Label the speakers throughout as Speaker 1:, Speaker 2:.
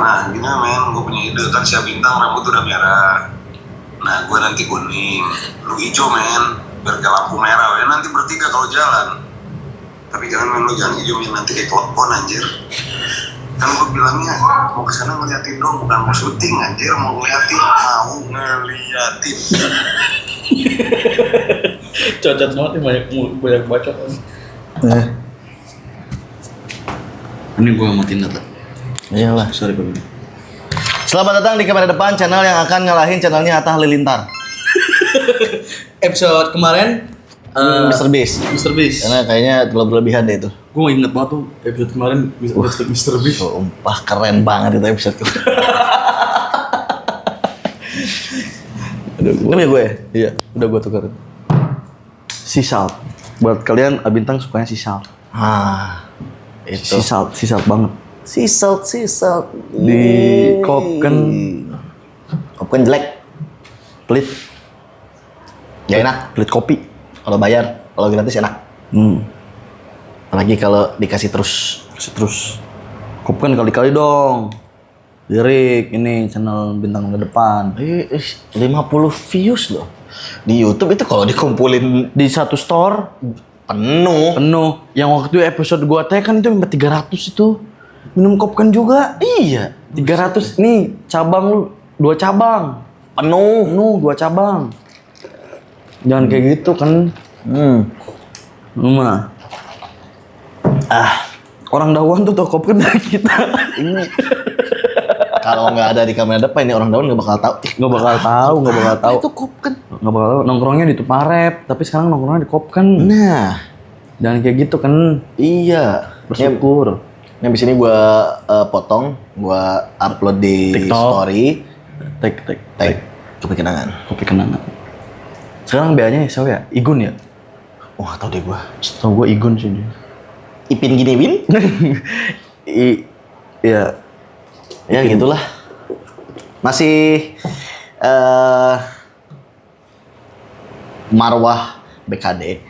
Speaker 1: Nah gini men, gue punya ide kan, si Bintang rambut udah merah. Nah gue nanti kuning, lu hijau men, biar kayak lampu merah ya. Nanti bertiga kalau jalan. Tapi jangan men, lu jangan hijau men, nanti kayak telepon anjir. Kan gue bilangnya mau kesana ngeliatin dong, bukan mau syuting anjir, mau ngeliatin.
Speaker 2: Cocok banget nih, banyak bacot. Ini gue matiin data.
Speaker 3: Iyalah.
Speaker 2: Sorry Pak.
Speaker 3: Selamat datang di kamera depan, channel yang akan ngalahin channelnya Atta Halilintar.
Speaker 2: Episode kemarin
Speaker 3: Mr. Beast.
Speaker 2: Mr. Beast.
Speaker 3: Karena kayaknya terlalu berlebihan deh itu.
Speaker 2: Gue inget banget tuh episode kemarin Mr. Beast.
Speaker 3: Sumpah keren banget itu episode itu. Aduh, ini gue ya? Iya, udah gue tukar. Sea salt. Buat kalian Bintang sukanya sea salt. Itu. Sea salt banget. Sea salt. Di Kopken jelek. Pelit. Ya enak, pelit kopi. Kalau bayar, kalau gratis enak. Apalagi kalau dikasih terus. Kopken kali-kali dong. Lirik ini channel Bintang ke depan. 50 views loh. Di YouTube itu kalau dikumpulin di satu store penuh. Yang waktu itu episode gua teh kan itu sampai 300 itu. Minum Kopken juga. Iya, 300 nih cabang lu 2 cabang. Penuh 2 cabang. Jangan kayak gitu kan. Mah. Orang Dawan tuh tau Kopken dari kita. Ini kalau nggak ada di kamera depan ini orang Dawan nggak bakal tahu. Nggak bakal tahu. Itu Kopken. Nggak bakal tahu. Nongkrongnya di Tuparep, tapi sekarang nongkrongnya di Kopken. Nah, jangan kayak gitu kan. Iya. Bersyukur. Ini abis ini gua potong, gua upload di TikTok. Story. Tag. Kopi kenangan. Sekarang BA-nya siapa ya? Igun ya? Wah, tau deh gua. Tau gua Igun sih dia. Ipin gini Win? Iya. Ya gitulah. Masih marwah BKD.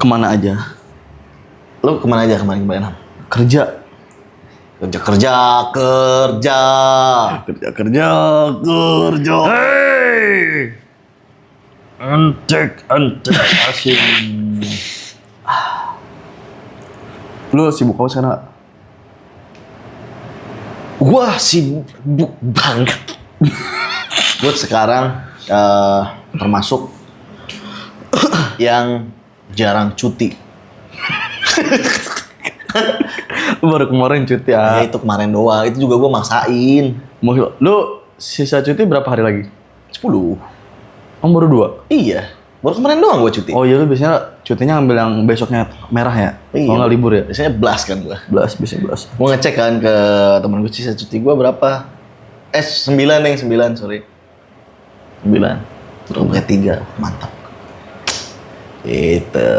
Speaker 3: Kemana aja? Lu kemana aja kemarin? Kerja. Hey! Antek asin. Lu sibuk apa sekarang? Gua sibuk banget. Gua sekarang termasuk yang jarang cuti. Baru kemarin cuti ya. Itu kemarin doang. Itu juga gua maksain. Lu sisa cuti berapa hari lagi? 10. Baru 2? Iya. Baru kemarin doang gua cuti. Oh iya, lu biasanya cutinya ambil yang besoknya merah ya? Iya. Kalau nggak libur ya? Biasanya blast kan gua. Biasanya blast. Gua ngecek kan ke temen gua sisa cuti gua berapa. 9, sorry. 9. Terus pakai 3. Mantap. Itu.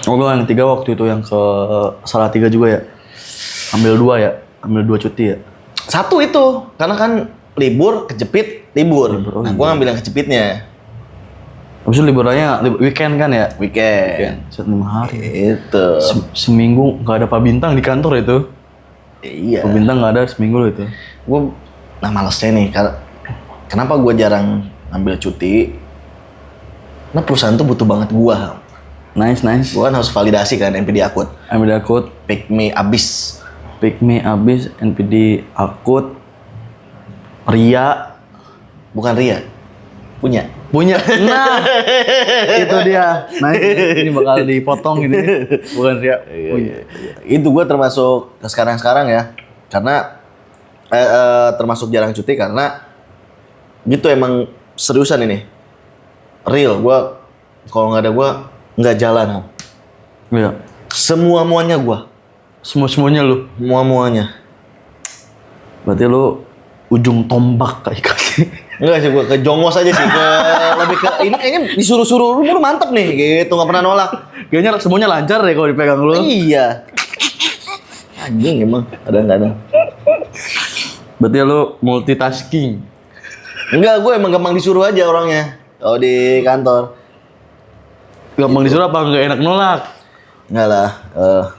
Speaker 3: Oh, gua yang 3 waktu itu yang ke Salatiga juga ya? Ambil 2 ya? Ambil 2 cuti ya? 1 itu. Karena kan libur, kejepit, libur. Nah, gua ngambil yang kejepitnya. Habis itu liburannya weekend kan ya? Weekend. 5 hari. Itu. Seminggu nggak ada Pak Bintang di kantor itu. Iya. Pak Bintang nggak ada seminggu itu. Malesnya nih. Kenapa gue jarang ambil cuti? Karena perusahaan tuh butuh banget gue. Nice. Gue kan harus validasi kan NPD akut. Pick me abis, NPD akut. Ria. Bukan Ria. Punya. Nah, itu dia. Nah, ini bakal dipotong ini. Bukan Ria. Punya. Itu gue termasuk sekarang ya. Karena termasuk jarang cuti karena gitu emang seriusan ini. Real, gue kalau nggak ada gue nggak jalan. Iya. Semuanya gue. Semuanya lu. Semuanya. Berarti lu ujung tombak kayak kasih. Enggak sih, gue ke jongos aja sih, lebih ke ini kayaknya disuruh-suruh lu mantep nih gitu, nggak pernah nolak. Kayaknya semuanya lancar deh kalau dipegang lu. Iya. Anjing emang, kadang-kadang. Berarti lu multitasking. Enggak, gue emang gampang disuruh aja orangnya kalau di kantor. Gampang disuruh apa nggak enak nolak? Enggak lah,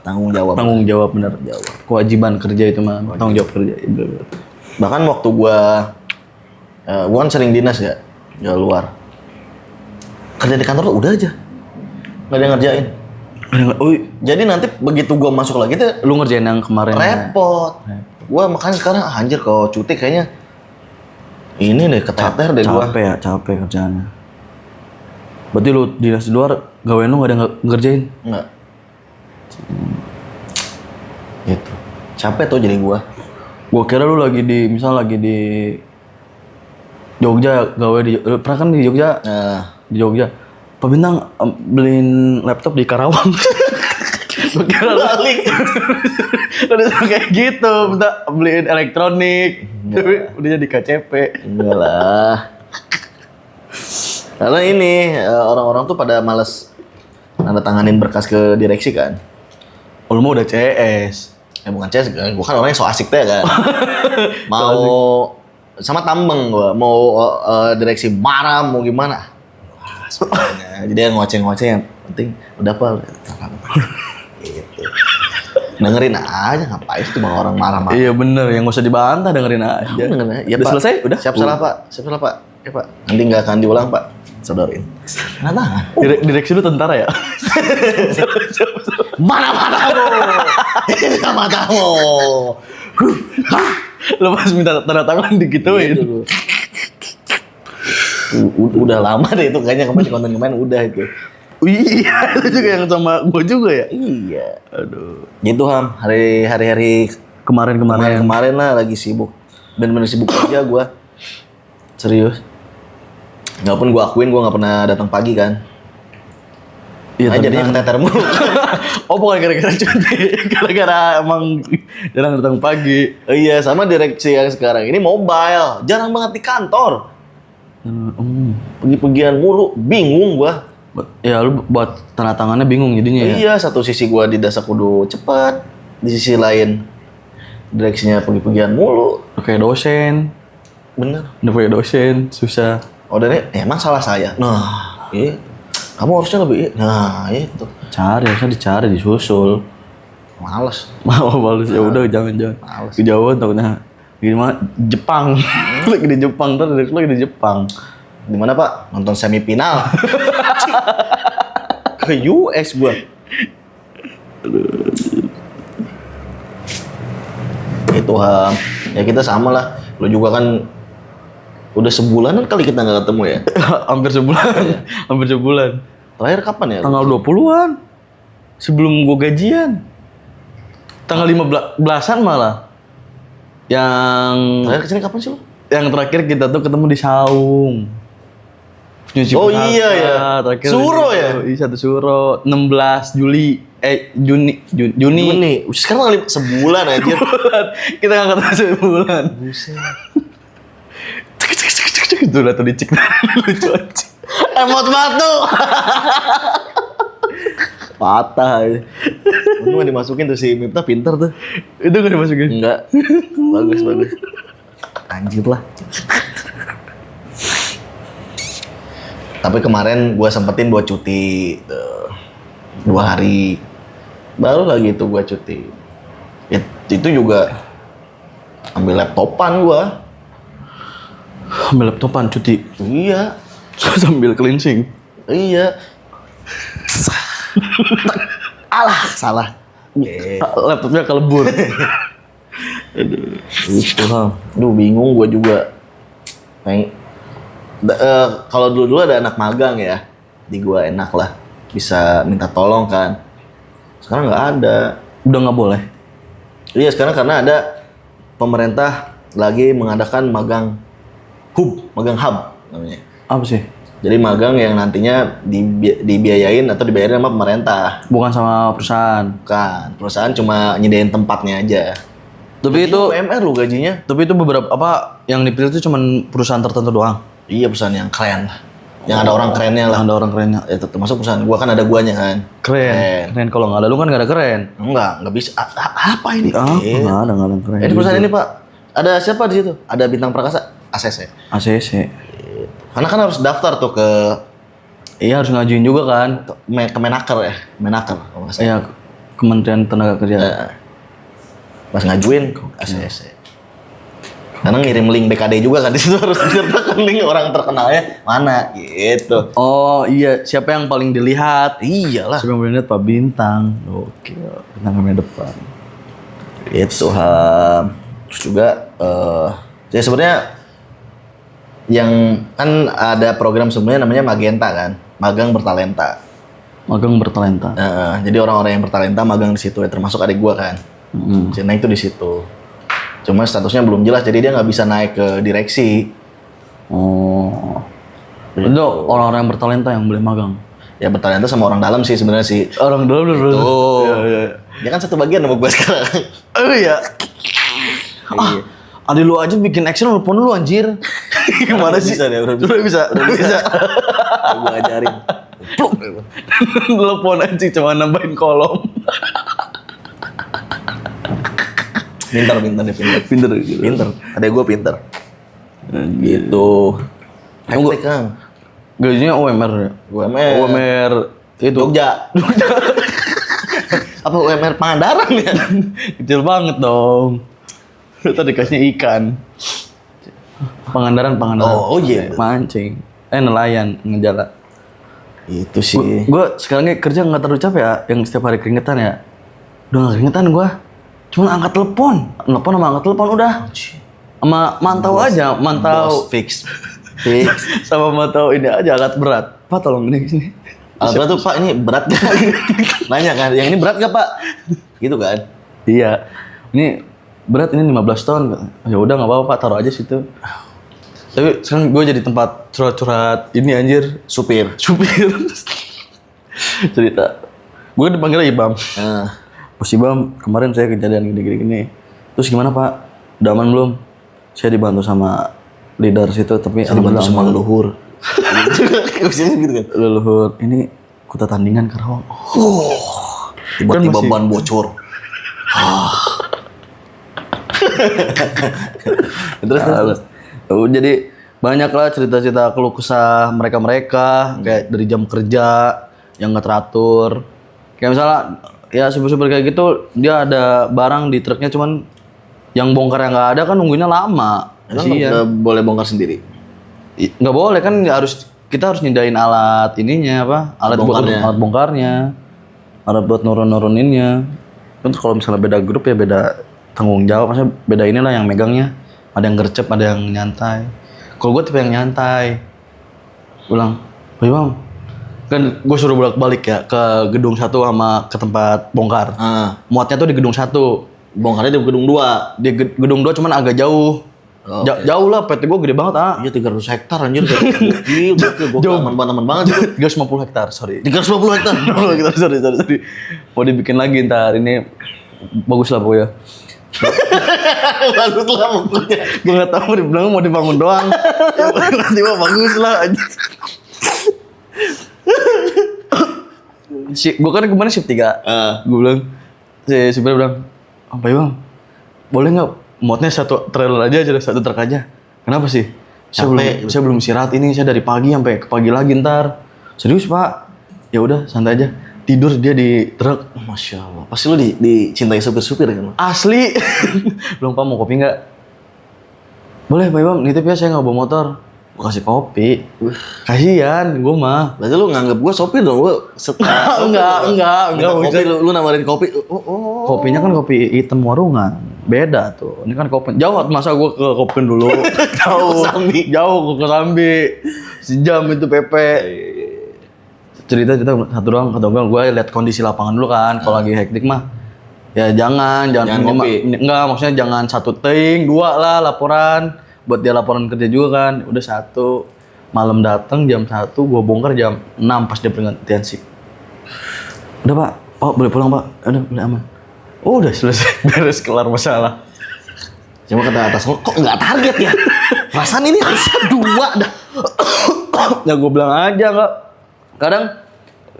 Speaker 3: tanggung jawab. Tanggung jawab bener. Kewajiban kerja itu mah, tanggung jawab kerja. Bahkan waktu gua kan sering dinas ya, luar. Kerja di kantor tuh udah aja, nggak ada yang ngerjain.
Speaker 2: Oh,
Speaker 3: Jadi nanti begitu gua masuk lagi tuh
Speaker 2: lu ngerjain yang kemarin.
Speaker 3: repot. Gua makanya sekarang anjir kalau cuti kayaknya ini deh keteter deh gua.
Speaker 2: Capek ya, capek kerjaannya. Berarti lu dinas di luar, gawean lu nggak ada ngerjain?
Speaker 3: Enggak. Gitu. Capek tuh jadi gua.
Speaker 2: Gua kira lu lagi di Jogja, gawe lu pernah kan di Jogja?
Speaker 3: Nah,
Speaker 2: Di Jogja. Pak Bintang beliin laptop di Karawang. Gua kira lu udah kayak gitu, minta beliin elektronik. Tapi udah jadi KCP.
Speaker 3: enggak lah. Karena ini orang-orang tuh pada males nanda tanganin berkas ke direksi kan.
Speaker 2: Oh, lu mah udah CS.
Speaker 3: Bukan CS, gue kan orangnya so asik teh kan. Mau sama tambeng gue, mau direksi marah, mau gimana. Wah, sebenarnya. Jadi yang ngoceh-ngoceh yang penting udah apa. Gitu. Dengerin aja, ngapain sih cuma orang marah-marah.
Speaker 2: Iya bener, yang gak usah dibantah, dengerin aja.
Speaker 3: Dengerin aja. Ya,
Speaker 2: udah
Speaker 3: Pak.
Speaker 2: selesai? Udah?
Speaker 3: Siap salah Pak, siap salah Pak. Ya Pak, nanti nggak akan diulang Pak. Sodorin. Nah, tangan.
Speaker 2: Direksi lu tentara ya?
Speaker 3: Mana matamu? Mana matamu?
Speaker 2: Lu pas minta tanda tangan digituin.
Speaker 3: Gitu. Udah lama deh itu kayaknya kemarin konten kemarin udah itu.
Speaker 2: Iya, itu juga yang sama gue juga ya?
Speaker 3: Iya.
Speaker 2: Aduh.
Speaker 3: Gitu Ham, hari-hari
Speaker 2: Kemarin.
Speaker 3: lah lagi sibuk. Bener-bener sibuk aja gue. Serius. Nggak pun gue akuin gue nggak pernah datang pagi kan.
Speaker 2: Iya,
Speaker 3: Nah, jadinya keteter mulu.
Speaker 2: Oh, bukan gara-gara cuti. Gara-gara emang jarang datang pagi.
Speaker 3: Oh, iya, sama direksi yang sekarang ini mobile. Jarang banget di kantor. Pergi-pergian mulu, bingung gue.
Speaker 2: Ya, lu buat tanda tangannya bingung jadinya ya?
Speaker 3: Iya, satu sisi gue di dasar kudu cepat. Di sisi lain, direksinya pergi-pergian mulu.
Speaker 2: Udah kayak dosen.
Speaker 3: Bener.
Speaker 2: Udah kayak dosen, susah.
Speaker 3: Ordernya emang salah saya. Nah, iya. Kamu harusnya lebih. Nah, itu.
Speaker 2: Harusnya dicari, disusul.
Speaker 3: Males.
Speaker 2: Mau balas ya udah jangan.
Speaker 3: Males.
Speaker 2: Kejauhan takutnya gimana Jepang. Lagi di Jepang tuh lagi di Jepang.
Speaker 3: Di mana Pak? Nonton semifinal. Ke US gua. Itu Ham. Ya kita sama lah. Lu juga kan udah sebulanan kali kita nggak ketemu ya.
Speaker 2: Hampir sebulan. Hampir sebulan.
Speaker 3: Terakhir kapan ya?
Speaker 2: Tanggal 20-an. Sebelum gua gajian. Tanggal 15-an malah. Yang
Speaker 3: Terakhir kesini kapan sih lu?
Speaker 2: yang terakhir kita tuh ketemu di Saung. Nyuci
Speaker 3: Oh
Speaker 2: Jakarta,
Speaker 3: iya ya.
Speaker 2: terakhir
Speaker 3: Suro
Speaker 2: di-
Speaker 3: ya?
Speaker 2: Iya, 1 Suro, 16 Juli. Juni.
Speaker 3: Sekarang kali sebulan aja.
Speaker 2: Kita nggak ketemu sebulan.
Speaker 3: Buset.
Speaker 2: Itu udah tuh dicek. Lucu aja.
Speaker 3: Emot batu. Patah. Untung gak dimasukin tuh si Mipta pinter tuh.
Speaker 2: Itu nggak dimasukin.
Speaker 3: Enggak. Bagus. Anjir lah. Tapi kemarin gue sempetin buat cuti 2 hari. Baru lagi itu gue cuti. Itu juga ambil laptopan gue.
Speaker 2: Ambil laptopan cuti.
Speaker 3: Iya.
Speaker 2: Sambil cleansing.
Speaker 3: Iya. Alah, salah.
Speaker 2: Laptopnya kelebur.
Speaker 3: Itu Ham. Duh bingung gue juga. Kalau dulu ada anak magang ya, di gua enak lah, bisa minta tolong kan. Sekarang nggak ada.
Speaker 2: Udah nggak boleh.
Speaker 3: Iya sekarang karena ada pemerintah lagi mengadakan magang hub namanya.
Speaker 2: Apa sih?
Speaker 3: Jadi magang yang nantinya dibiayain atau dibayarin sama pemerintah.
Speaker 2: Bukan sama perusahaan.
Speaker 3: Bukan, perusahaan cuma nyediain tempatnya aja.
Speaker 2: Tapi itu
Speaker 3: UMR lu gajinya.
Speaker 2: beberapa apa yang dipilih itu cuman perusahaan tertentu doang.
Speaker 3: Iya perusahaan yang keren lah. Yang ada orang kerennya lah.
Speaker 2: Ada orang kerennya.
Speaker 3: Ya, termasuk perusahaan gua kan ada guanya kan.
Speaker 2: Keren. Kalau nggak ada lu kan nggak ada keren.
Speaker 3: Nggak bisa. Apa ini?
Speaker 2: Nggak ada keren.
Speaker 3: Di perusahaan ini Pak, ada siapa di situ? Ada Bintang Prakasa, ACC.
Speaker 2: ACC.
Speaker 3: Karena kan harus daftar tuh ke
Speaker 2: Iya harus ngajuin juga kan.
Speaker 3: Kemenaker ya, Menaker. Kalau nggak salah.
Speaker 2: Iya Kementerian Tenaga Kerja.
Speaker 3: Pas ngajuin ACC. Karena ngirim link BKD juga kan di situ harus disertakan link orang terkenalnya mana gitu.
Speaker 2: Oh iya, siapa yang paling dilihat?
Speaker 3: Iyalah.
Speaker 2: Siapa yang paling dilihat? Pak Bintang. Oke, Bintang kami depan.
Speaker 3: Itu terus juga ya sebenarnya yang kan ada program sebenarnya namanya Magenta kan, magang bertalenta.
Speaker 2: Magang bertalenta.
Speaker 3: Jadi orang-orang yang bertalenta magang di situ ya, termasuk adik gua kan. Cina itu di situ. Cuma statusnya belum jelas, jadi dia nggak bisa naik ke direksi.
Speaker 2: Oh. Itu orang-orang yang bertalenta yang boleh magang.
Speaker 3: Ya bertalenta sama orang dalam sih sebenarnya sih.
Speaker 2: Orang dalam bener.
Speaker 3: Tuh.
Speaker 2: Iya.
Speaker 3: Dia kan satu bagian sama gua sekarang.
Speaker 2: Oh iya. Adik lu aja bikin action nelfon lu anjir. Gimana sih?
Speaker 3: Bisa deh, udah
Speaker 2: bisa.
Speaker 3: Gua ajarin.
Speaker 2: Telepon aja cuma nambahin kolom.
Speaker 3: Pinter dia pinter. Pinter. Ada gue pinter. Gitu. Hektik Kang.
Speaker 2: Gajinya UMR ya? UMR itu.
Speaker 3: Jogja. Apa UMR Pangandaran ya?
Speaker 2: Kecil banget dong. Tadi dikasihnya ikan. Pangandaran.
Speaker 3: Oh iya.
Speaker 2: Mancing. Nelayan ngejala.
Speaker 3: Itu sih.
Speaker 2: Gue sekarang kerja nggak terlalu capek ya, yang setiap hari keringetan ya. Udah nggak keringetan gue, cuma angkat telepon sama angkat telepon udah. Sama mantau aja, mantau
Speaker 3: fix.
Speaker 2: sama mantau ini aja alat berat. Pak tolong ini.
Speaker 3: Alat berat tuh Pak ini berat gak? Nanya kan, yang ini berat gak Pak? Gitu kan?
Speaker 2: Iya, ini berat ini 15 ton. Ya udah nggak apa-apa Pak, taruh aja situ. Tapi sekarang gue jadi tempat curhat-curhat ini anjir.
Speaker 3: Supir.
Speaker 2: Cerita. Gue dipanggil Ibam. Bos Ibam, kemarin saya kejadian gini. Terus gimana Pak? Udah aman belum? Saya dibantu sama leader situ, tapi
Speaker 3: Saya dibantu sama leluhur. Gitu kan?
Speaker 2: Leluhur, ini kuota tandingan Karawang.
Speaker 3: Tiba-tiba
Speaker 2: Kan masih-
Speaker 3: ban bocor. Terus.
Speaker 2: Jadi banyak lah cerita-cerita keluh kesah mereka kayak dari jam kerja yang nggak teratur. Kayak misalnya ya supir-supir kayak gitu, dia ada barang di truknya cuman yang bongkar yang nggak ada kan nunggunya lama.
Speaker 3: Emang nggak boleh bongkar sendiri?
Speaker 2: Nggak boleh kan, kita harus nyediain alat ininya apa? Alat bongkarnya. Alat buat nuruninnya. Kan kalau misalnya beda grup ya beda tanggung jawab, maksudnya beda inilah yang megangnya. Ada yang gercep, ada yang nyantai. Kalau gue tipe yang nyantai. Bilang, Bang, kan gue suruh bolak-balik ya ke gedung 1 sama ke tempat bongkar. Muatnya tuh di gedung 1.
Speaker 3: Bongkarnya di gedung 2.
Speaker 2: Di gedung 2 cuman agak jauh. Jauh lah, PT gue gede banget
Speaker 3: Iya 300 hektar anjir. Gokil,
Speaker 2: Jauh.
Speaker 3: aman banget itu.
Speaker 2: 350 hektar, sorry.
Speaker 3: 350 hektar.
Speaker 2: sorry. Mau dibikin lagi ntar, ini bagus lah pokoknya.
Speaker 3: Bagus lah pokoknya.
Speaker 2: Gue gak tau dibilang mau dibangun doang. Tiba-tiba bagus lah aja. Gue kan kemarin shift 3. Gue bilang, si supir bilang, apa ya Bang? Boleh gak muatnya satu trailer aja, satu truk aja? Kenapa sih? Saya belum istirahat ini, saya dari pagi sampai ke pagi lagi ntar. Serius Pak? Ya udah santai aja. Tidur dia di truk.
Speaker 3: Masya Allah. Pasti lu dicintai supir-supir kan?
Speaker 2: Asli. Belum Pak mau kopi nggak? Boleh Pak Imam, nitip ya saya nggak bawa motor. Gue kasih kopi. Kasihan, gue mah.
Speaker 3: Berarti lu nganggep gue sopir dong? Gue
Speaker 2: Enggak.
Speaker 3: Kopi, lu nawarin kopi.
Speaker 2: Kopinya kan kopi hitam warungan. Beda tuh. Ini kan kopi. Jauh, masa gue ke kopi dulu? Jauh. Jauh ke Sambi. Sejam itu PP. Cerita satu doang, gue lihat kondisi lapangan dulu kan. Kalau lagi hektik mah ya jangan
Speaker 3: ngopi.
Speaker 2: Enggak, maksudnya jangan 1 ting, 2 lah laporan. Buat dia laporan kerja juga kan. Udah 1 malam datang jam 1, gue bongkar jam 6 pas dia pergantian shift. Udah Pak, boleh pulang Pak. Udah, boleh aman. Udah selesai, beres kelar masalah.
Speaker 3: Cuma kata atas, kok nggak target ya? Perasaan ini harusnya 2 dah.
Speaker 2: Ya gue bilang aja nggak. Kadang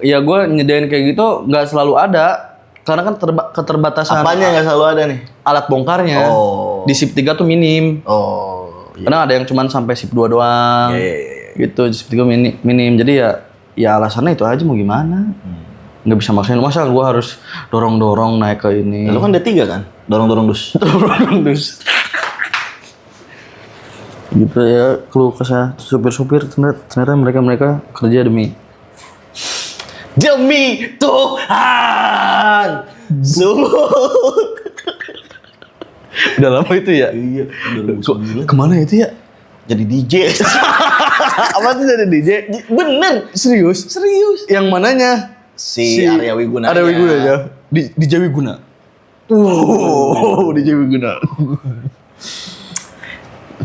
Speaker 2: ya gue nyediain kayak gitu nggak selalu ada. Karena kan keterbatasan.
Speaker 3: Apanya nggak selalu ada nih?
Speaker 2: Alat bongkarnya. Di shift 3 tuh minim. Kadang ada yang cuman sampai shift 2 doang. Gitu, shift 3 minim. Jadi ya alasannya itu aja, mau gimana. Nggak bisa maksain. Masa gue harus dorong-dorong naik ke ini.
Speaker 3: Lu kan D3 kan? Dorong-dorong dus.
Speaker 2: Dorong-dorong dus. Gitu ya, keluh kesah supir-supir ternyata mereka kerja demi
Speaker 3: Tuhan.
Speaker 2: udah lama itu ya.
Speaker 3: Iya,
Speaker 2: Kemana itu ya?
Speaker 3: jadi DJ.
Speaker 2: Apa tuh jadi DJ?
Speaker 3: Bener.
Speaker 2: Serius? Yang mananya?
Speaker 3: Si Arya Wiguna.
Speaker 2: Arya Wiguna ya. Di Jawi Guna. Wow, di Jawi Guna.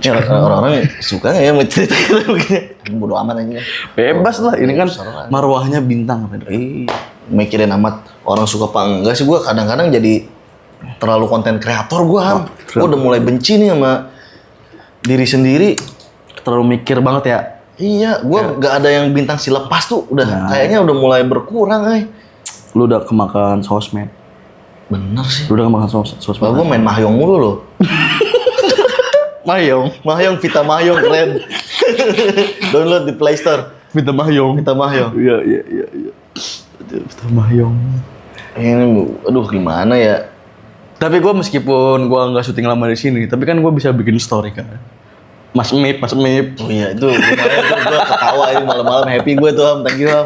Speaker 3: Orang-orang suka nggak ya mau cerita gitu begini? Bodo amat aja.
Speaker 2: Bebas lah, ini kan
Speaker 3: Serah.
Speaker 2: marwahnya bintang.
Speaker 3: Mikirin amat orang suka apa enggak sih, gue kadang-kadang jadi terlalu konten kreator gue. Gue udah mulai benci nih sama diri sendiri.
Speaker 2: Terlalu mikir banget ya.
Speaker 3: Iya, gue nggak ada yang bintang si lepas tuh udah kayaknya udah mulai berkurang.
Speaker 2: Lu udah kemakan sosmed.
Speaker 3: Bener sih.
Speaker 2: Lu udah kemakan sosmed.
Speaker 3: Gue main mahjong mulu loh. Mahjong, Vita Mahjong keren. Download di Play Store.
Speaker 2: Vita Mahjong. Iya. Vita Mahjong.
Speaker 3: Ini, aduh gimana ya?
Speaker 2: Tapi gue meskipun gue nggak syuting lama di sini, tapi kan gue bisa bikin story kan. Mas Mip.
Speaker 3: Oh iya itu kemarin tuh gue ketawa ini malam-malam happy gue tuh Ham, thank you Ham.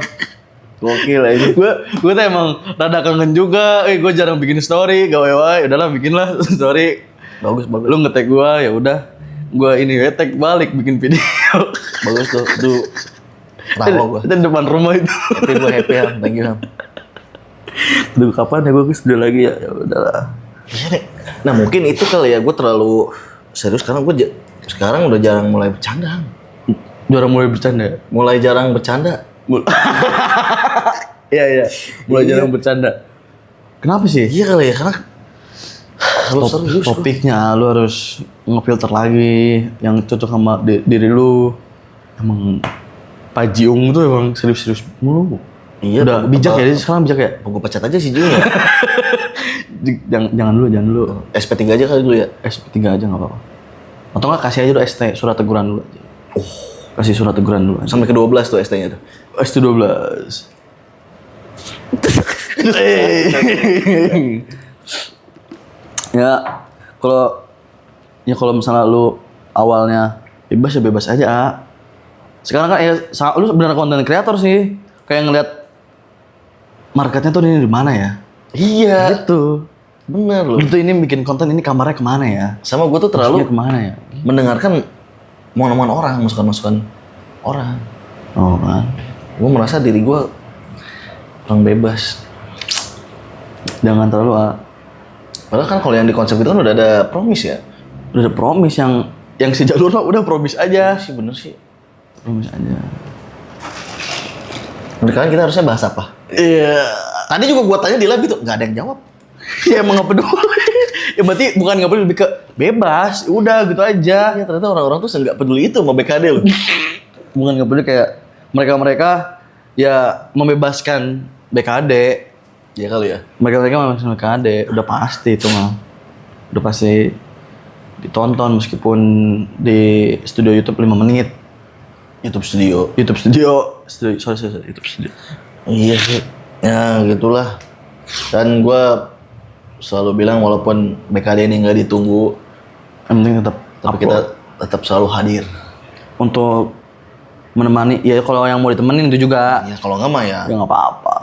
Speaker 3: Gokil ini.
Speaker 2: Gue tuh emang rada kangen juga. Gue jarang bikin story, gawe-wae. Udahlah bikin lah story.
Speaker 3: Bagus.
Speaker 2: Lu nge-tag gue, ya udah. Gue ini tag balik bikin video.
Speaker 3: Bagus tuh. Itu tawa gue.
Speaker 2: Itu di depan rumah itu.
Speaker 3: Tapi gue happy Ham, thank you Ham.
Speaker 2: Aduh kapan ya gue ke studio lagi ya? Ya udahlah.
Speaker 3: Iya nih. Nah mungkin itu kali ya gue terlalu serius karena gue sekarang udah jarang mulai bercanda.
Speaker 2: Jarang mulai bercanda.
Speaker 3: Mulai jarang bercanda.
Speaker 2: Iya. Mulai jarang bercanda. Kenapa sih?
Speaker 3: Iya kali ya karena terlalu serius.
Speaker 2: Topiknya lu harus ngefilter lagi yang cocok sama diri lu. Emang Pak Jiung tuh emang serius-serius mulu.
Speaker 3: Iya.
Speaker 2: Udah bijak ya, sekarang bijak ya.
Speaker 3: Gue pecat aja sih Jiung ya.
Speaker 2: Jangan dulu.
Speaker 3: SP3 aja kali dulu ya.
Speaker 2: SP3 aja nggak apa-apa. Atau nggak kasih aja dulu ST, surat teguran dulu aja. Kasih surat teguran dulu aja.
Speaker 3: Sampai ke 12 tuh ST-nya tuh.
Speaker 2: ST12. kalau misalnya lu awalnya bebas ya bebas aja. Sekarang kan lu benar konten kreator sih. Kayak ngeliat marketnya tuh ini di mana ya?
Speaker 3: Iya.
Speaker 2: Gitu.
Speaker 3: Bener loh.
Speaker 2: Gitu ini bikin konten ini kamarnya kemana ya?
Speaker 3: Sama gue tuh terlalu
Speaker 2: Maksudnya kemana ya?
Speaker 3: mendengarkan omongan orang, masukan-masukan orang.
Speaker 2: Oh kan.
Speaker 3: Gue merasa diri gue kurang bebas.
Speaker 2: Jangan terlalu
Speaker 3: Padahal kan kalau yang di konsep itu kan udah ada promise ya.
Speaker 2: udah ada promise yang si jalur mah udah promise aja.
Speaker 3: Sih bener sih.
Speaker 2: Promise aja.
Speaker 3: Menurut kalian kita harusnya bahas apa?
Speaker 2: Iya.
Speaker 3: Tadi juga gue tanya di lab itu nggak ada yang jawab.
Speaker 2: Ya emang nggak peduli. Ya berarti bukan nggak peduli, lebih ke bebas. Udah gitu aja.
Speaker 3: Ya ternyata orang-orang tuh nggak peduli itu sama BKD loh.
Speaker 2: Bukan nggak peduli kayak mereka ya membebaskan BKD.
Speaker 3: Iya kali ya.
Speaker 2: Mereka membebaskan BKD. Udah pasti itu mah. Udah pasti ditonton meskipun di studio YouTube 5 menit.
Speaker 3: YouTube Studio.
Speaker 2: Sorry, YouTube Studio.
Speaker 3: Iya sih. Ya gitulah. Dan gue selalu bilang walaupun BKD ini nggak ditunggu,
Speaker 2: Yang penting tetap
Speaker 3: tapi kita tetap selalu hadir.
Speaker 2: untuk menemani. Ya kalau yang mau ditemenin itu juga.
Speaker 3: Ya kalau nggak mah ya.
Speaker 2: Ya nggak apa-apa.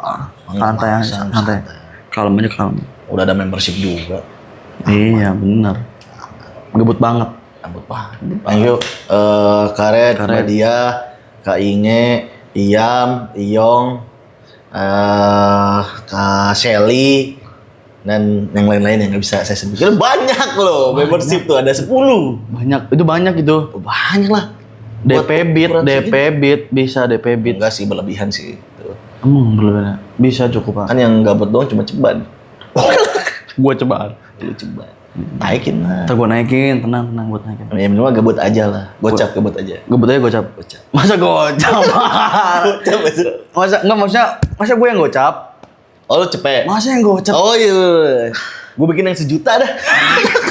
Speaker 2: Santai. Kalem aja kalem.
Speaker 3: Udah ada membership juga.
Speaker 2: Iya bener. Gebut banget.
Speaker 3: Rambut banget. Thank you. Karet, Mbak Dia, Kak Inge, Iyam, Iyong, Kak Shelly, dan yang lain-lain yang nggak bisa saya sebutkan. Banyak loh, membership tuh ada 10.
Speaker 2: Banyak itu.
Speaker 3: Banyak lah.
Speaker 2: DP Beat bisa DP Beat.
Speaker 3: Enggak sih, berlebihan sih. Tuh.
Speaker 2: Emang berlebihan. Bisa cukup, Pak.
Speaker 3: Kan yang gabut doang cuma ceban.
Speaker 2: Gua coba.
Speaker 3: Lu ceban. Naikin lah.
Speaker 2: Ntar gua naikin, tenang buat naikin.
Speaker 3: Ya minimal gabut aja lah. Gocap gabut aja.
Speaker 2: Gebut aja gocap. Masa gocap? Masa gue yang gocap?
Speaker 3: Oh lu cepet?
Speaker 2: Masa yang gocap?
Speaker 3: Oh iya. Gue bikin yang 1 juta dah.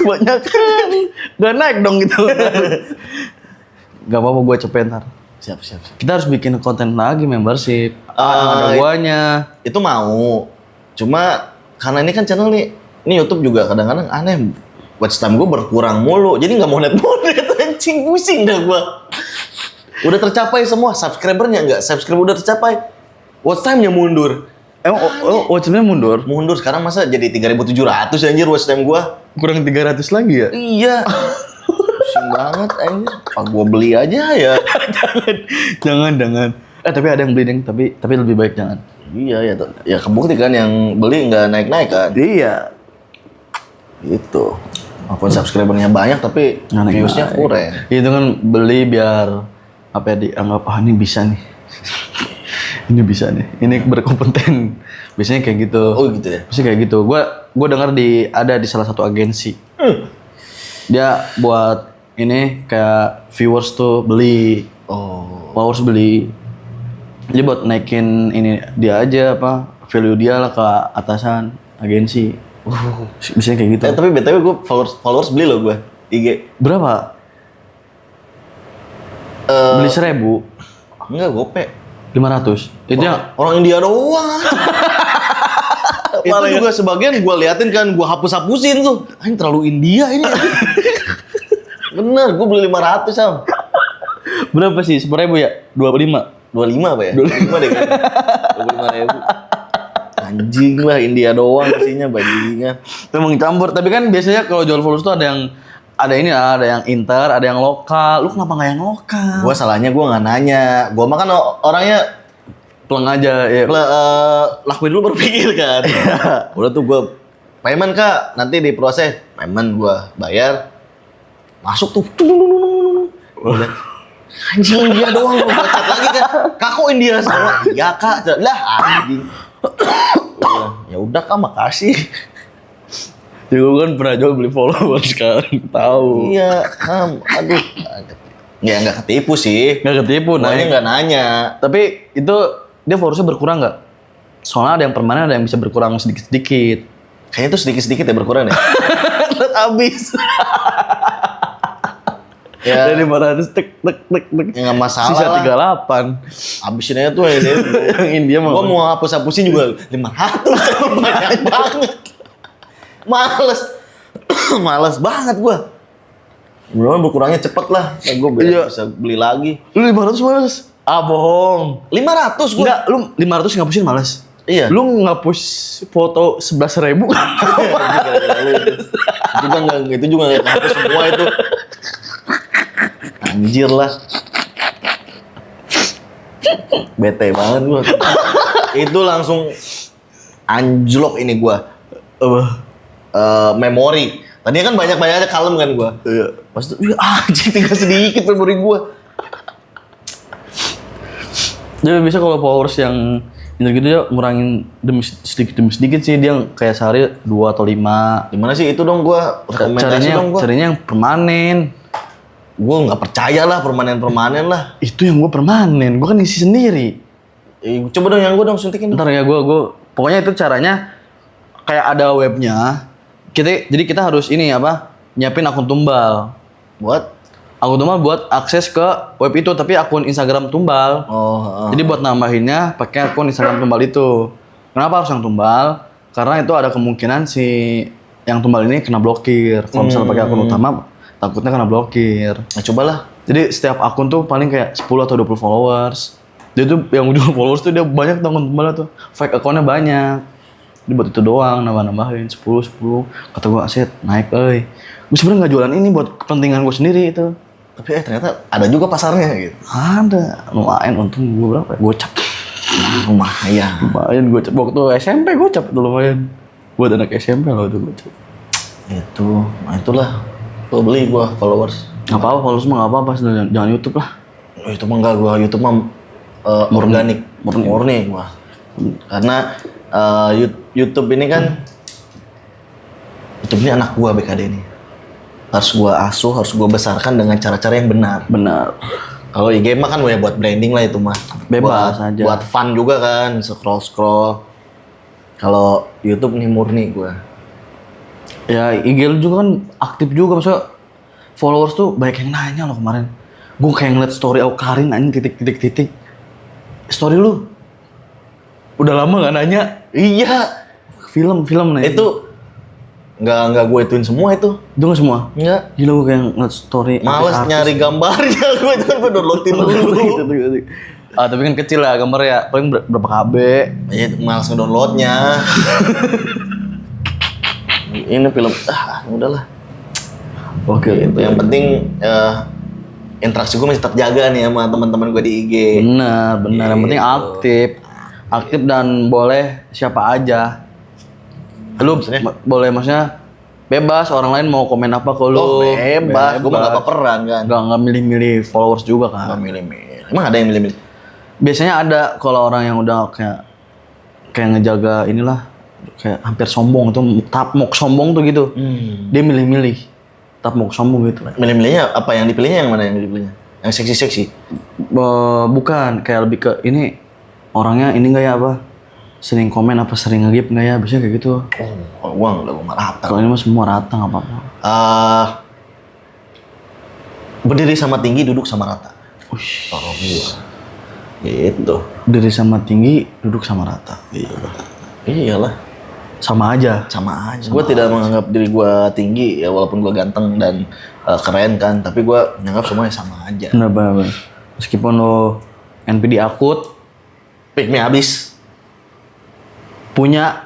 Speaker 2: Kebanyakan. Gak naik dong gitu. Gak apa-apa gue cepet ntar.
Speaker 3: Siap.
Speaker 2: Kita harus bikin konten lagi membership. Ada guanya.
Speaker 3: Itu mau. Cuma karena ini kan channel nih, ini YouTube juga kadang-kadang aneh. watch time gue berkurang mulu. Jadi nggak monet-monet anjing, pusing dah gue. Udah tercapai semua, subscribernya nggak, subscriber udah tercapai. Watch time-nya mundur.
Speaker 2: Emang watch time-nya mundur?
Speaker 3: Mundur sekarang masa jadi 3.700 anjir watch time gue.
Speaker 2: Kurang 300 lagi ya?
Speaker 3: Iya. Pusing banget anjir. Apa gue beli aja ya?
Speaker 2: Jangan. Tapi ada yang beli deng, tapi lebih baik jangan.
Speaker 3: Iya ya, ya kebukti kan yang beli nggak naik-naik kan?
Speaker 2: Iya.
Speaker 3: Gitu. Walaupun subscribernya banyak tapi views-nya kurang.
Speaker 2: Itu kan beli biar apa ya, dianggap ini bisa nih. Ini bisa nih. Ini berkompeten. Biasanya kayak gitu.
Speaker 3: Oh gitu ya.
Speaker 2: Biasanya kayak gitu. Gua dengar ada di salah satu agensi. Dia buat ini kayak viewers tuh beli. Followers beli. Jadi buat naikin ini dia aja apa value dia lah ke atasan agensi. Biasanya kayak gitu.
Speaker 3: Tapi BTW gue followers beli loh gue IG.
Speaker 2: Berapa? Beli 1.000.
Speaker 3: Enggak, gope.
Speaker 2: 500. Itu yang
Speaker 3: Orang India doang. Itu juga sebagian gue liatin kan, gue hapus-hapusin tuh. Ini terlalu India ini. Bener, gue beli 500 Sam.
Speaker 2: berapa sih? 10.000 ya? 25.
Speaker 3: 25 apa ya? 25 deh kan. 25.000. Anjing lah, India doang isinya bajingan.
Speaker 2: Emang campur, tapi kan biasanya kalau jual followers tuh ada ini lah, ada yang inter, ada yang lokal. Lu kenapa nggak yang lokal?
Speaker 3: Gue salahnya gue nggak nanya. Gue mah kan orangnya
Speaker 2: Pleng aja ya.
Speaker 3: Lakuin dulu baru pikir kan. Udah tuh gue payment kak, nanti diproses. Payment gue bayar. Masuk tuh. Udah. Anjing India doang gue chat lagi kan. Kak kok India sama? Iya kak. Lah anjing. Ya udah kak, makasih.
Speaker 2: Ya gue kan pernah jual beli followers kan, tahu.
Speaker 3: Iya, aduh. Ya nggak ketipu sih.
Speaker 2: Nggak ketipu,
Speaker 3: Nanya nggak nanya.
Speaker 2: Tapi itu dia followersnya berkurang nggak? Soalnya ada yang permanen, ada yang bisa berkurang sedikit-sedikit.
Speaker 3: Kayaknya tuh sedikit-sedikit ya berkurang ya.
Speaker 2: Habis.
Speaker 3: Ya.
Speaker 2: Dari 500 tek.
Speaker 3: Ya nggak masalah.
Speaker 2: Sisa
Speaker 3: lah.
Speaker 2: 38.
Speaker 3: Habisin aja tuh ini.
Speaker 2: Yang India mah.
Speaker 3: Gua mau hapus-hapusin juga 500. Banyak banget. Males banget gua. Mudah-mudahan berkurangnya cepet lah. Nah, gua bisa beli lagi.
Speaker 2: Lu 500 males? Ah bohong.
Speaker 3: 500 gua.
Speaker 2: Enggak, lu 500 ngapusin males.
Speaker 3: Iya.
Speaker 2: Lu ngapus foto 11.000
Speaker 3: Itu juga nggak hapus semua itu. Anjir lah. Bete banget gua. Itu langsung anjlok ini gua. Memori. Tadi kan banyak-banyaknya kalem kan gua.
Speaker 2: Iya.
Speaker 3: Pas itu, anjing tinggal sedikit memori gua.
Speaker 2: Jadi bisa kalau followers yang gitu ya ngurangin demi sedikit sih, dia kayak sehari 2 atau 5.
Speaker 3: Gimana sih itu dong gua? Rekomendasi dong gua.
Speaker 2: Carinya yang permanen.
Speaker 3: Gua nggak percaya lah permanen lah.
Speaker 2: Itu yang gua permanen, gua kan isi sendiri.
Speaker 3: Coba dong yang gua suntikin.
Speaker 2: Ntar ya gua pokoknya itu caranya kayak ada webnya. Jadi kita harus ini apa? Nyiapin akun tumbal. Akun tumbal buat akses ke web itu, tapi akun Instagram tumbal. Jadi buat nambahinnya pakai akun Instagram tumbal itu. Kenapa harus yang tumbal? Karena itu ada kemungkinan si yang tumbal ini kena blokir. Kalau misalnya pakai akun utama, takutnya kena blokir.
Speaker 3: Nah, cobalah.
Speaker 2: Jadi setiap akun tuh paling kayak 10 atau 20 followers. Dia tuh yang jual followers tuh dia banyak tuh akun tumbal tuh. Fake akunnya banyak. Dia buat itu doang, nambah-nambahin 10. Kata gue, aset naik euy. Gue sebenarnya nggak jualan ini buat kepentingan gue sendiri itu.
Speaker 3: Tapi ternyata ada juga pasarnya gitu.
Speaker 2: Ada, lumayan untung gue berapa ya? Gocap. Lumayan gocap. Waktu SMP gocap itu lumayan. Buat anak SMP loh itu gocap.
Speaker 3: Itulah. Tuh beli gue followers.
Speaker 2: Nggak apa-apa, followers mah nggak apa-apa, jangan YouTube lah.
Speaker 3: Itu mah enggak, gue YouTube mah organik, murni gue. Karena YouTube ini kan, YouTube ini anak gue BKD ini. Harus gue asuh, harus gue besarkan dengan cara-cara yang benar. Kalau IG mah kan ya buat branding lah itu mah.
Speaker 2: Bebas aja.
Speaker 3: Buat fun juga kan, scroll. Kalau YouTube nih murni gue.
Speaker 2: Ya IG lu juga kan aktif juga, maksudnya followers tuh banyak yang nanya loh kemarin. Gue kayak ngeliat story Aukarin anjing titik. Story lu udah lama gak nanya?
Speaker 3: Iya.
Speaker 2: Film nih.
Speaker 3: Itu Nggak gue ituin semua itu.
Speaker 2: Itu nggak semua?
Speaker 3: Nggak.
Speaker 2: Gila gue kayak ngeliat story.
Speaker 3: Males
Speaker 2: artis-artis.
Speaker 3: nyari gambarnya, gue itu kan gue downloadin dulu.
Speaker 2: Tapi kan kecil lah gambarnya, paling berapa KB.
Speaker 3: Ya, males ngedownloadnya. Ini film, udahlah.
Speaker 2: Oke,
Speaker 3: Itu yang penting interaksi gue masih tetap jaga nih sama teman-teman gue di IG.
Speaker 2: benar. Yang penting aktif dan boleh siapa aja. Lu boleh maksudnya bebas, orang lain mau komen apa ke lu.
Speaker 3: Oh bebas, gue mah gak baperan kan.
Speaker 2: Nggak milih-milih followers juga kan.
Speaker 3: Gak milih-milih. Emang ada yang milih-milih?
Speaker 2: Biasanya ada kalau orang yang udah kayak ngejaga inilah, kayak hampir sombong itu, tapmok sombong tuh gitu. Dia milih-milih tapmok sombong gitu.
Speaker 3: Milih-milihnya apa yang dipilihnya, yang mana yang dipilihnya? Yang seksi-seksi?
Speaker 2: Bukan, kayak lebih ke ini orangnya ini nggak ya apa? Sering komen apa sering nge-gip nggak ya? Biasanya kayak gitu.
Speaker 3: Oh, uang udah mah rata.
Speaker 2: Kalau ini mah semua rata nggak apa-apa.
Speaker 3: Berdiri sama tinggi, duduk sama rata. Kalau gua gitu.
Speaker 2: Dari sama tinggi, duduk sama rata.
Speaker 3: Iyalah.
Speaker 2: Sama aja.
Speaker 3: Sama aja. Gue tidak menganggap diri gue tinggi ya, walaupun gue ganteng dan keren kan, tapi gue menganggap semuanya sama aja.
Speaker 2: Benar. Meskipun lo NPD akut,
Speaker 3: Pick me habis.
Speaker 2: punya.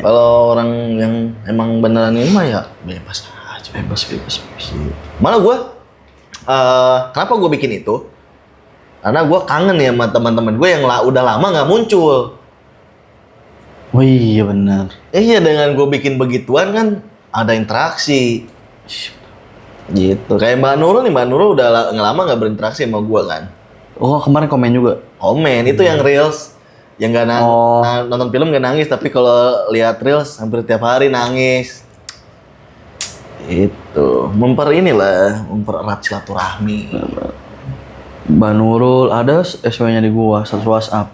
Speaker 3: Kalau orang yang emang beneran ini mah ya bebas aja.
Speaker 2: Bebas.
Speaker 3: Malah gue, kenapa gue bikin itu? Karena gue kangen ya sama teman-teman gue yang udah lama nggak muncul.
Speaker 2: Oh iya benar.
Speaker 3: Iya, dengan gue bikin begituan kan ada interaksi. Gitu. Kayak Mbak Nurul udah lama nggak berinteraksi sama gue kan.
Speaker 2: Oh kemarin komen juga.
Speaker 3: Komen itu yang reels, yang nggak nonton film nggak nangis, tapi kalau lihat reels hampir tiap hari nangis. Itu mempererat silaturahmi.
Speaker 2: Mbak Nurul ada SW-nya di gua, satu WhatsApp.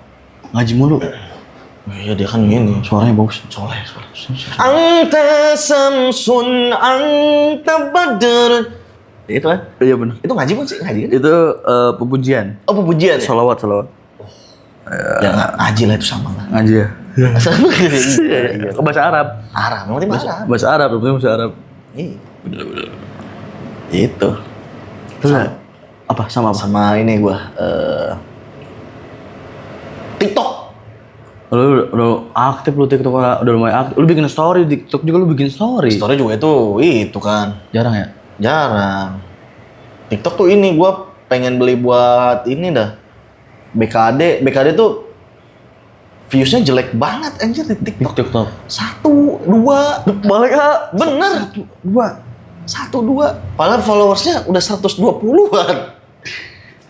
Speaker 2: Ngaji mulu.
Speaker 3: Iya dia kan ini
Speaker 2: Suaranya bagus.
Speaker 3: soleh. Anta samsun anta badr. Itu kan?
Speaker 2: Iya benar.
Speaker 3: Itu ngaji bukan sih? Ngaji kan?
Speaker 2: Itu pepujian.
Speaker 3: Oh pujian ya?
Speaker 2: Salawat.
Speaker 3: Ya ngaji lah itu sama lah.
Speaker 2: Ngaji ya.
Speaker 3: Sama
Speaker 2: Iya. Ke bahasa Arab.
Speaker 3: Arab, yang penting bahasa Arab.
Speaker 2: Bahasa Arab, yang penting bahasa Arab.
Speaker 3: Iya. Bener. Itu.
Speaker 2: Terus apa? Sama apa?
Speaker 3: Sama ini gua TikTok.
Speaker 2: Lu udah aktif lu TikTok, udah lumayan aktif. Lu bikin story di TikTok juga, lu bikin story.
Speaker 3: Story juga itu kan.
Speaker 2: Jarang ya?
Speaker 3: Jarang. TikTok tuh ini gua pengen beli buat ini dah. BKD tuh viewsnya jelek banget anjir di TikTok. 1, 2
Speaker 2: Balik
Speaker 3: bener
Speaker 2: 2.
Speaker 3: 1, 2 padahal followersnya udah 120-an.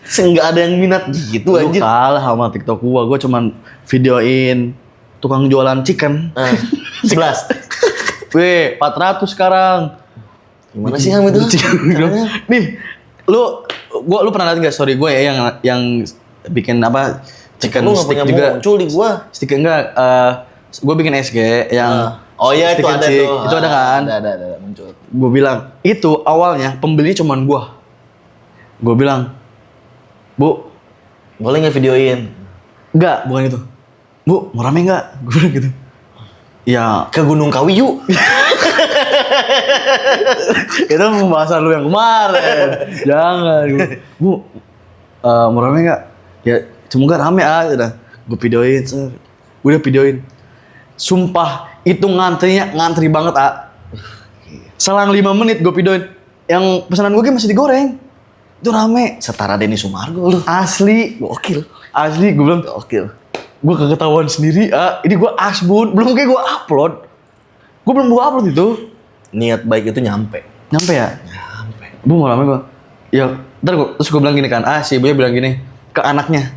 Speaker 3: Nggak ada yang minat gitu
Speaker 2: Lu
Speaker 3: anjir.
Speaker 2: kalah sama TikTok gua cuman videoin tukang jualan chicken.
Speaker 3: 11.
Speaker 2: Weh, 400 sekarang.
Speaker 3: Gimana sih Ham itu? Caranya?
Speaker 2: Nih, lu pernah lihat enggak story gue ya yang bikin apa? Chicken
Speaker 3: Lu nggak
Speaker 2: stick
Speaker 3: punya
Speaker 2: juga.
Speaker 3: muncul di gua.
Speaker 2: Stick enggak gue bikin SG yang
Speaker 3: Oh iya itu
Speaker 2: stick and
Speaker 3: ada
Speaker 2: chick.
Speaker 3: tuh.
Speaker 2: Itu ada kan?
Speaker 3: Ada muncul.
Speaker 2: Gue bilang, itu awalnya pembeli cuman gua. Gue bilang, "Bu,
Speaker 3: Boleh nggak videoin?
Speaker 2: enggak, bukan itu. Bu, mau rame enggak?" Gue bilang gitu. Ya,
Speaker 3: Ke Gunung Kawi yuk.
Speaker 2: itu pembahasan lu yang kemarin. Jangan. Bu, mau rame nggak? Ya, semoga rame aja. Gue videoin, udah videoin. Sumpah, itu ngantri banget, Selang 5 menit gue videoin. Yang pesanan gue masih digoreng. Itu rame.
Speaker 3: Setara Denny Sumargo lu.
Speaker 2: Asli.
Speaker 3: Gokil.
Speaker 2: Asli, gue bilang,
Speaker 3: Gokil.
Speaker 2: gue keketahuan sendiri, Ini gue asbun. Belum kayak gue upload. Gue belum gue upload itu.
Speaker 3: Niat baik itu nyampe.
Speaker 2: Nyampe ya?
Speaker 3: Nyampe.
Speaker 2: Bu mau rame gue. Ya, terus gue bilang gini kan, si ibunya bilang gini ke anaknya.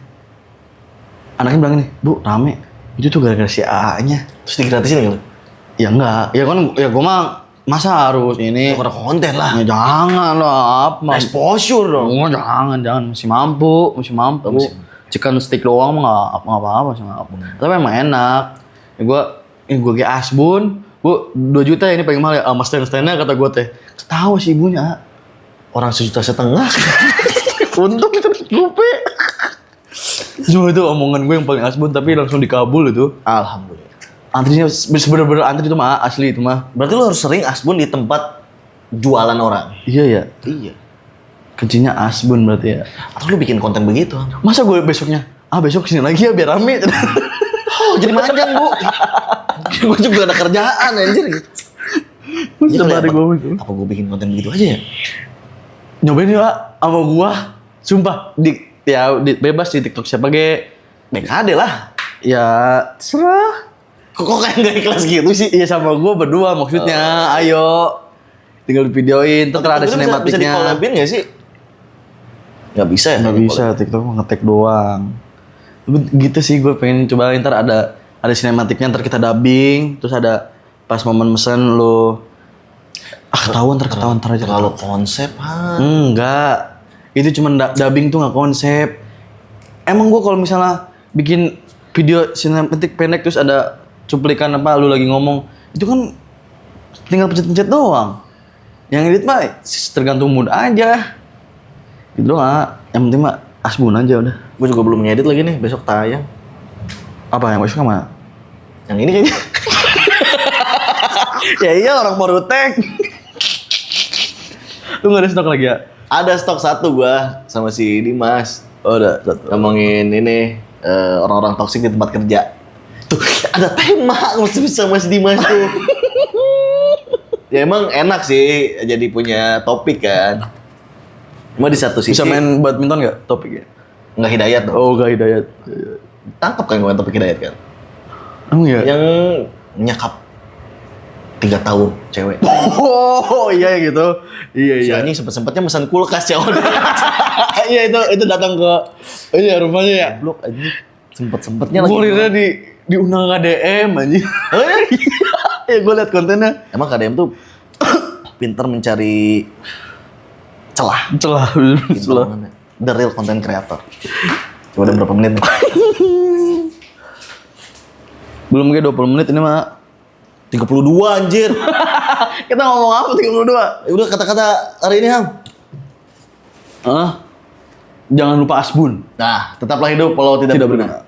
Speaker 2: Anaknya bilang gini, Bu rame. Itu tuh gara-gara si A-nya.
Speaker 3: Terus digratisin nggak lu?
Speaker 2: Ya enggak, ya kan, ya gue mah masa harus ini.
Speaker 3: Ada konten lah.
Speaker 2: Ya, jangan lah, apa?
Speaker 3: Exposure dong.
Speaker 2: Oh, jangan, masih mampu. Chicken stick doang mah nggak apa-apa, masih mampu. Tapi emang enak. Ya gue kayak asbun. Bu, 2 juta ini paling mahal ya, sama stand-standnya kata gue teh. Ketawa si ibunya.
Speaker 3: Orang 1,5 juta.
Speaker 2: Untung itu gope. Cuma itu omongan gue yang paling asbun tapi langsung dikabul itu.
Speaker 3: Alhamdulillah.
Speaker 2: Antrinya bener-bener antri itu mah, asli itu mah.
Speaker 3: Berarti lu harus sering asbun di tempat jualan orang.
Speaker 2: Iya ya.
Speaker 3: Iya.
Speaker 2: Kencinya asbun berarti ya.
Speaker 3: Atau lu bikin konten begitu?
Speaker 2: Masa gue besoknya, besok kesini lagi ya biar rame.
Speaker 3: Oh, jadi manjang, Bu. Gue juga ada kerjaan anjir. Jadi
Speaker 2: Setiap hari gue itu.
Speaker 3: apa gue bikin konten begitu aja ya?
Speaker 2: Nyobain ya sama gua. Sumpah, bebas di TikTok siapa ge.
Speaker 3: BKD lah.
Speaker 2: Ya, serah.
Speaker 3: Kok kayak gak ikhlas gitu sih?
Speaker 2: Iya sama gua berdua maksudnya. Ayo. Tinggal videoin, terus ada
Speaker 3: Bisa
Speaker 2: sinematiknya.
Speaker 3: di-collabin gak sih? Gak bisa ya?
Speaker 2: Nggak bisa, TikTok mah nge-tag doang. Tapi gitu sih gue pengen coba ntar ada sinematiknya, ntar kita dubbing, terus ada pas momen mesen lo ketahuan ntar aja.
Speaker 3: Terlalu konsep, ha?
Speaker 2: Enggak. Itu cuma dubbing tuh nggak konsep. Emang gue kalau misalnya bikin video sinematik pendek terus ada cuplikan apa lu lagi ngomong, itu kan tinggal pencet-pencet doang. Yang edit mah tergantung mood aja. Gitu doang. Yang penting mah asbun aja udah.
Speaker 3: Gue juga belum ngedit lagi nih, besok tayang.
Speaker 2: Apa yang besok mana?
Speaker 3: Yang ini kayaknya.
Speaker 2: Ya iya orang baru tag. Lu gak ada stok lagi ya?
Speaker 3: Ada stok satu gua sama si Dimas.
Speaker 2: Oh udah satu.
Speaker 3: Ngomongin ini orang-orang toksik di tempat kerja. Tuh, ada tema sama si Dimas tuh. Ya emang enak sih jadi punya topik kan. Cuma di satu sisi
Speaker 2: Bisa main badminton gak topiknya?
Speaker 3: nggak hidayat dong.
Speaker 2: Oh gak hidayat.
Speaker 3: Tangkap kan gue topik hidayat kan.
Speaker 2: Emang ya?
Speaker 3: Yang nyakap 3 tahun cewek.
Speaker 2: Oh iya gitu. Iya
Speaker 3: Si
Speaker 2: iya.
Speaker 3: anjing sempet-sempetnya pesan kulkas ya udah.
Speaker 2: Iya itu datang ke ini ya rumahnya ya.
Speaker 3: Blok anjing. Sempet-sempetnya lagi.
Speaker 2: Kurirnya diundang KDM anjing.
Speaker 3: Oh, iya?
Speaker 2: Ya gue liat kontennya.
Speaker 3: Emang KDM tuh pinter mencari celah.
Speaker 2: Celah.
Speaker 3: Pinter banget. The real content creator. Coba udah berapa menit nih?
Speaker 2: Belum kayak 20 menit ini mah.
Speaker 3: 32 anjir.
Speaker 2: Kita ngomong apa 32?
Speaker 3: Ya udah kata-kata hari ini, Ham.
Speaker 2: Jangan lupa asbun.
Speaker 3: Nah, tetaplah hidup kalau tidak
Speaker 2: Tidak
Speaker 3: berguna.
Speaker 2: benar.